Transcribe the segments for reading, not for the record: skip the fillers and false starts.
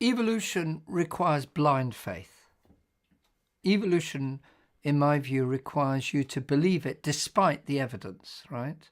Evolution requires blind faith. Evolution, in my view, requires you to believe it despite the evidence, right?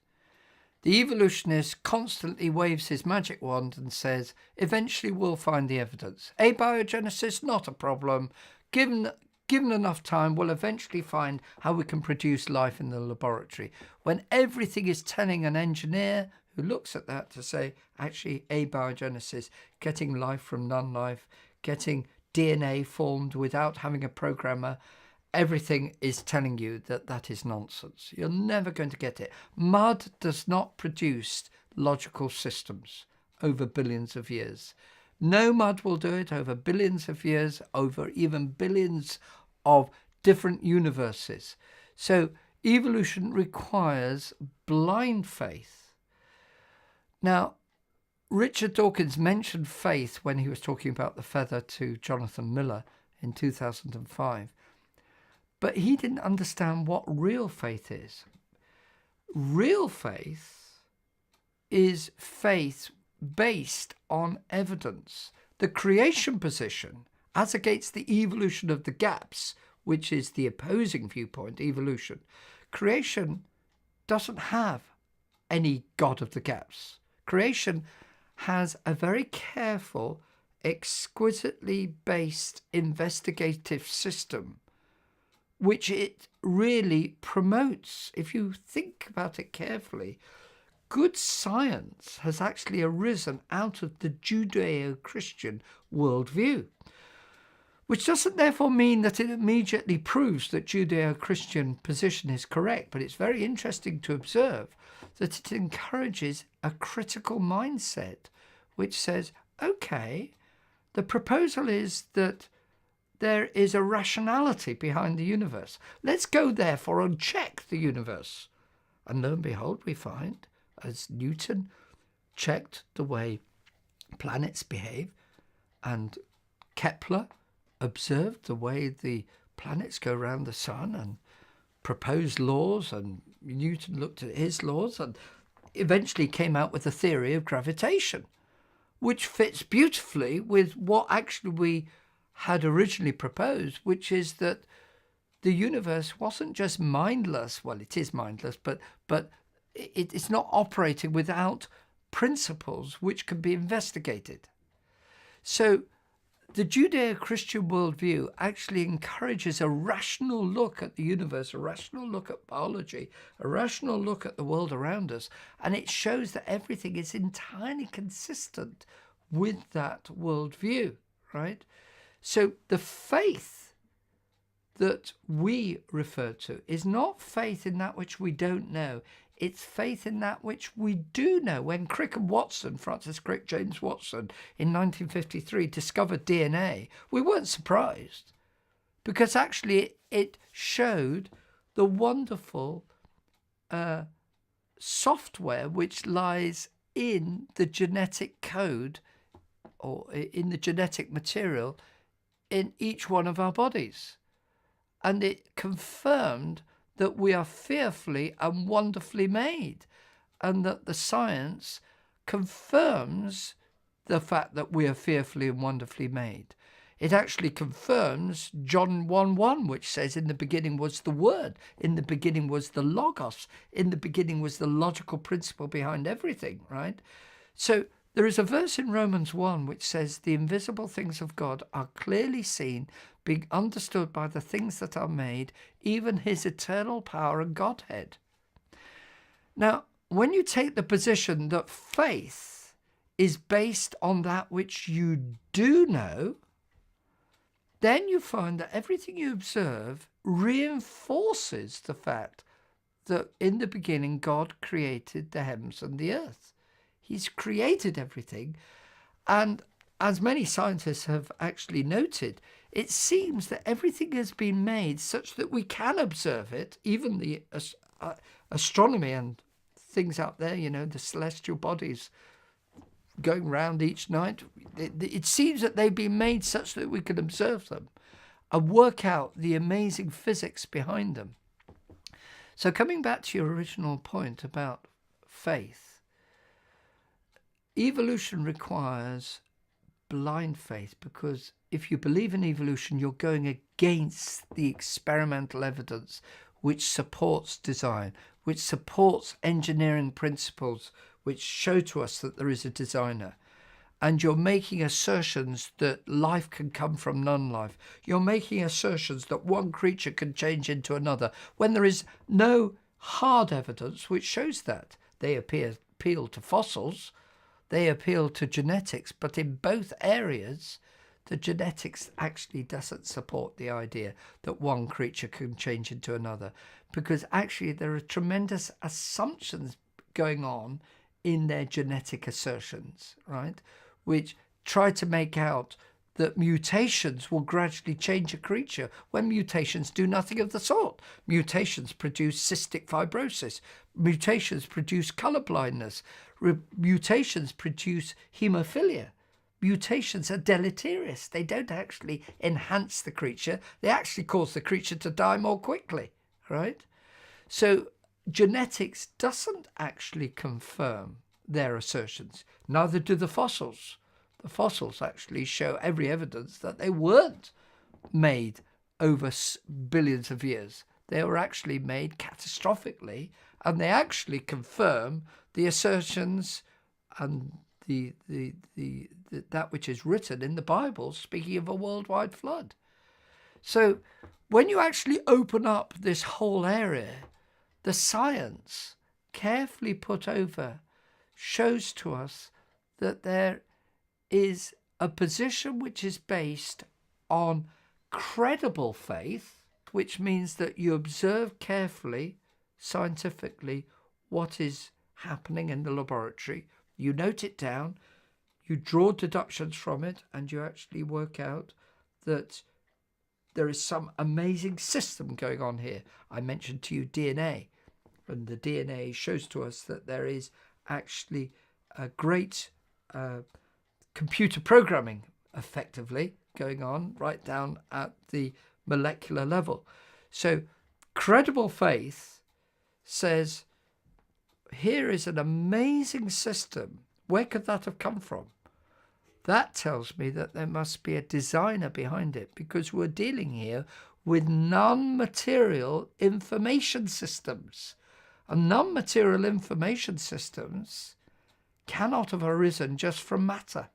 The evolutionist constantly waves his magic wand and says, eventually we'll find the evidence. Abiogenesis, not a problem. Given enough time, we'll eventually find how we can produce life in the laboratory. When everything is telling an engineer who looks at that to say, actually, abiogenesis, getting life from non-life, getting DNA formed without having a programmer, everything is telling you that that is nonsense. You're never going to get it. Mud does not produce logical systems over billions of years. No mud will do it over billions of years, over even billions of different universes. So evolution requires blind faith. Now, Richard Dawkins mentioned faith when he was talking about the feather to Jonathan Miller in 2005. But he didn't understand what real faith is. Real faith is faith based on evidence. The creation position, as against the evolution of the gaps, which is the opposing viewpoint, evolution. Creation doesn't have any God of the gaps. Creation has a very careful, exquisitely based investigative system which it really promotes. If you think about it carefully, good science has actually arisen out of the Judeo-Christian worldview, which doesn't therefore mean that it immediately proves that Judeo-Christian position is correct, but it's very interesting to observe that it encourages a critical mindset, which says, okay, the proposal is that there is a rationality behind the universe. Let's go therefore and check the universe. And lo and behold, we find, as Newton checked the way planets behave, and Kepler observed the way the planets go around the sun and proposed laws, and Newton looked at his laws and eventually came out with a theory of gravitation, which fits beautifully with what actually we had originally proposed, which is that the universe wasn't just mindless. Well, it is mindless, but it's not operating without principles which can be investigated. So the Judeo-Christian worldview actually encourages a rational look at the universe, a rational look at biology, a rational look at the world around us, and it shows that everything is entirely consistent with that worldview, right? So the faith that we refer to is not faith in that which we don't know. It's faith in that which we do know. When Crick and Watson, Francis Crick, James Watson, in 1953 discovered DNA, we weren't surprised, because actually it showed the wonderful software which lies in the genetic code, or in the genetic material in each one of our bodies. And it confirmed that we are fearfully and wonderfully made, and that the science confirms the fact that we are fearfully and wonderfully made. It actually confirms John 1:1, which says, in the beginning was the Word, in the beginning was the Logos, in the beginning was the logical principle behind everything, right? So there is a verse in Romans 1 which says, the invisible things of God are clearly seen, being understood by the things that are made, even his eternal power and Godhead. Now, when you take the position that faith is based on that which you do know, then you find that everything you observe reinforces the fact that in the beginning God created the heavens and the earth. He's created everything. And as many scientists have actually noted, it seems that everything has been made such that we can observe it, even the astronomy and things out there, you know, the celestial bodies going round each night. It seems that they've been made such that we can observe them and work out the amazing physics behind them. So coming back to your original point about faith, evolution requires blind faith, because if you believe in evolution, you're going against the experimental evidence which supports design, which supports engineering principles, which show to us that there is a designer. And you're making assertions that life can come from non-life. You're making assertions that one creature can change into another, when there is no hard evidence which shows that. They appeal to fossils, they appeal to genetics, but in both areas, the genetics actually doesn't support the idea that one creature can change into another, because actually there are tremendous assumptions going on in their genetic assertions, right, which try to make out that mutations will gradually change a creature, when mutations do nothing of the sort. Mutations produce cystic fibrosis. Mutations produce color blindness. Mutations produce hemophilia. Mutations are deleterious. They don't actually enhance the creature. They actually cause the creature to die more quickly, right? So genetics doesn't actually confirm their assertions. Neither do the fossils. The fossils actually show every evidence that they weren't made over billions of years. They were actually made catastrophically, and they actually confirm the assertions and that which is written in the Bible, speaking of a worldwide flood. So when you actually open up this whole area, the science carefully put over shows to us that there is a position which is based on credible faith, which means that you observe carefully, scientifically, what is happening in the laboratory. You note it down, you draw deductions from it, and you actually work out that there is some amazing system going on here. I mentioned to you DNA, and the DNA shows to us that there is actually a great computer programming effectively going on right down at the molecular level. So credible faith says, here is an amazing system. Where could that have come from? That tells me that there must be a designer behind it, because we're dealing here with non-material information systems. And non-material information systems cannot have arisen just from matter.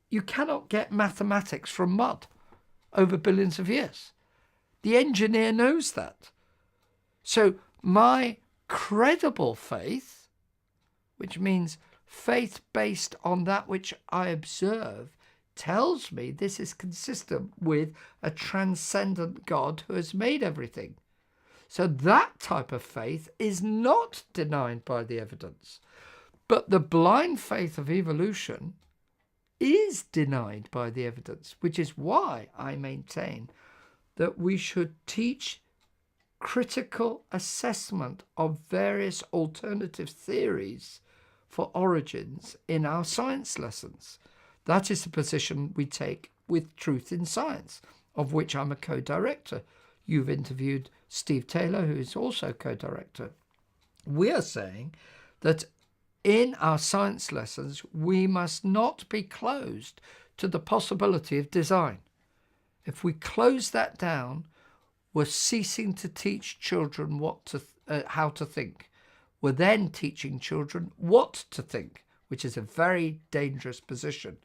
You cannot get mathematics from mud over billions of years. The engineer knows that. So my credible faith, which means faith based on that which I observe, tells me this is consistent with a transcendent God who has made everything. So that type of faith is not denied by the evidence. But the blind faith of evolution is denied by the evidence, which is why I maintain that we should teach critical assessment of various alternative theories for origins in our science lessons. That is the position we take with Truth in Science, of which I'm a co-director. You've interviewed Steve Taylor, who is also co-director. We are saying that in our science lessons, we must not be closed to the possibility of design. If we close that down, we're ceasing to teach children how to think. We're then teaching children what to think, which is a very dangerous position.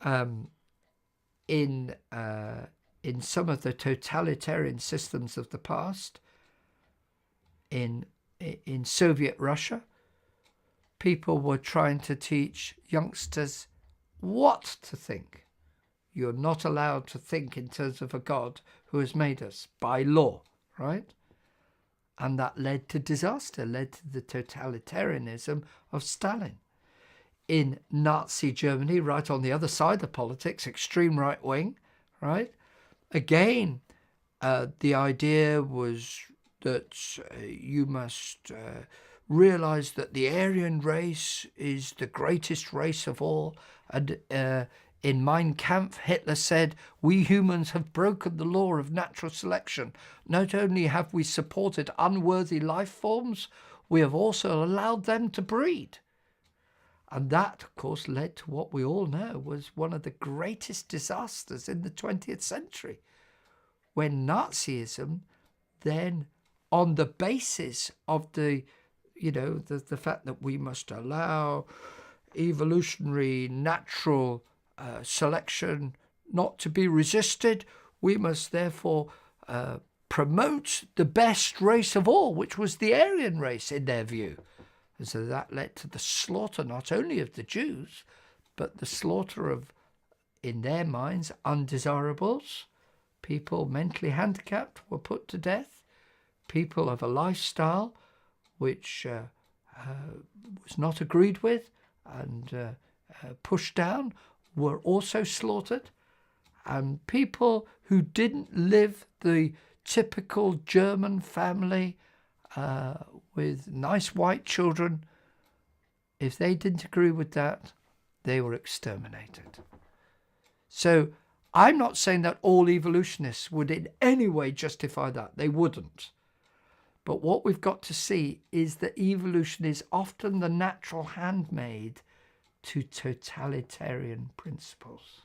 In some of the totalitarian systems of the past, in Soviet Russia, people were trying to teach youngsters what to think. You're not allowed to think in terms of a God who has made us by law, right? And that led to disaster, led to the totalitarianism of Stalin. In Nazi Germany, right on the other side of politics, extreme right wing, right? Again, the idea was that you must realize that the Aryan race is the greatest race of all. And in Mein Kampf, Hitler said, we humans have broken the law of natural selection. Not only have we supported unworthy life forms, we have also allowed them to breed. And that, of course, led to what we all know was one of the greatest disasters in the 20th century, when Nazism then, on the basis of the fact that we must allow evolutionary natural selection not to be resisted, we must therefore promote the best race of all, which was the Aryan race in their view. And so that led to the slaughter not only of the Jews, but the slaughter of, in their minds, undesirables. People mentally handicapped were put to death. People of a lifestyle which was not agreed with and pushed down were also slaughtered. And people who didn't live the typical German family with nice white children, if they didn't agree with that, they were exterminated. So I'm not saying that all evolutionists would in any way justify that. They wouldn't. But what we've got to see is that evolution is often the natural handmaid to totalitarian principles.